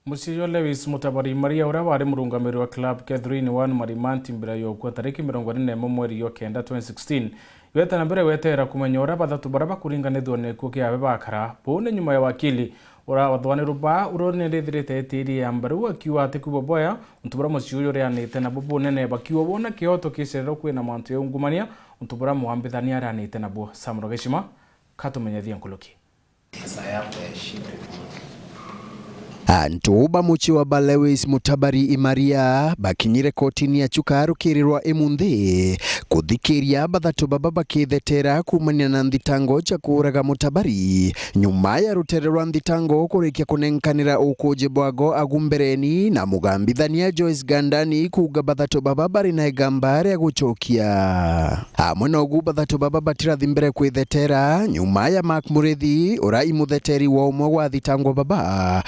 Musio LEWI mutabari Maria ura wari murungamiro wa club Catherine 1 marimanti mbira yo kwa tariki 24 mweri wa kenda 2016 weta nambere wetera kumanyora bathatu baraba kuringanithwo ne kukia bakara bone nyuma ya wakili ura wathwane ruba urone rethirete tiri ya mbaru akiwa atikubo boya untubura musio yore anite na bubu nene bakiwa bona kioto kiserero kwina mantu ya ungumania untubura muambithania aranite na bo samrogeshima katumenyathia nkuluki Ntuba muchi wa LEWI mutabari imaria bakinyire kotini ya CHUKA rukirirwa imunthi kuthikiria bathatu baba bakithetera kumania na thitango cha kuraga mutabari nyuma ya rutererwa thitango kurikia kunenkanira ukuje bwago agumbereni na mugambithania Joyce Gandani kuga bathatu baba bari na Igamba Ria guchokia amwe na ugu bathatu baba batira thimbere kwithetera nyuma ya Mark Murethi ura imutheteri wa umwe wa thitango baba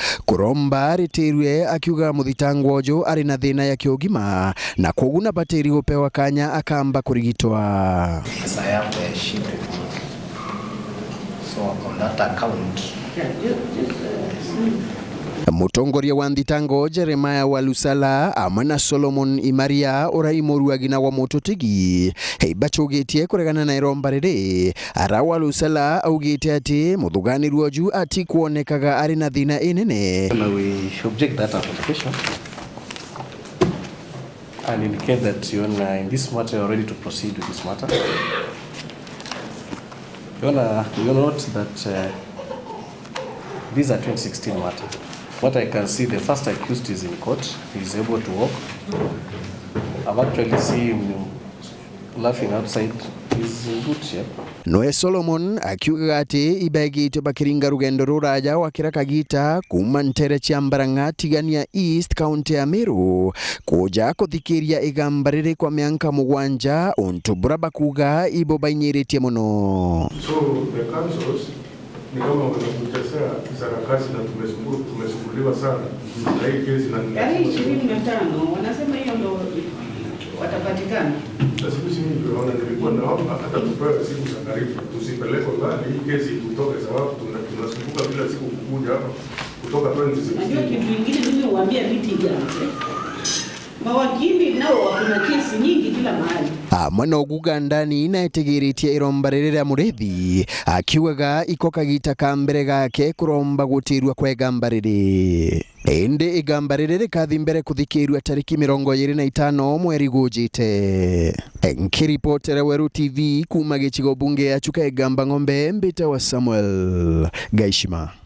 Romba ritiruye akiuga muthitangwo ojo ari na thina ya kiogima na kuguna bateri upewa kanya akamba kurigitwa. Mutongoria wa thitango Jeremiah Walusala amwe na Solomon Imaria ura Uragani wa MUTUTIGI heibachugitie kuregana na iromba riri ara Walusala augite ati muthugani ruoju ati kuonekaga ari na thina inene. We object that application and indicate that in this matter you are ready to proceed with this matter. You note that these are 2016 matter. What I can see, the first accused is in court. He is able to walk. I've actually seen him laughing outside. He's in good shape. Noe Solomon akiuga ati ibegite bakiringa rugendo ruraja wakiraka gita kuma ntere chiambaranga tigania East County ya Meru kuja kuthikiria Igamba Ria kwa mianka mugwanja untubura bakuga ibo bainyiretie muno. So the councils ni kama wanakutesea sarakasi na tumesumbuliwa sana na hii kesi na yaani 25 wanasema hiyo ndo watapatikana. Sasa sisi ndio nilikuwa naomba hata tupewe siku za karibu tusipelekwe mbali hii kesi kutoka sababu tunasumbuka bila siku kukuja hapa kutoka 2016. Ndio kitu kingine mimi huambia litigant mawakili nao wana kesi nyingi kila mahali. Mwana uguga ndani na etegeritie iromba riri Murethi akiugaga ikoka gita kambere gake kuromba gutirua kwa Igamba Ria. Ende Igamba Ria rikathi mbere kuthikirwa tariki 25 mweri gujite. Nkiripotera Weru TV kuma gicigo bunge ya CHUKA Igamba Ng'ombe mbita wa Samuel Gaishima.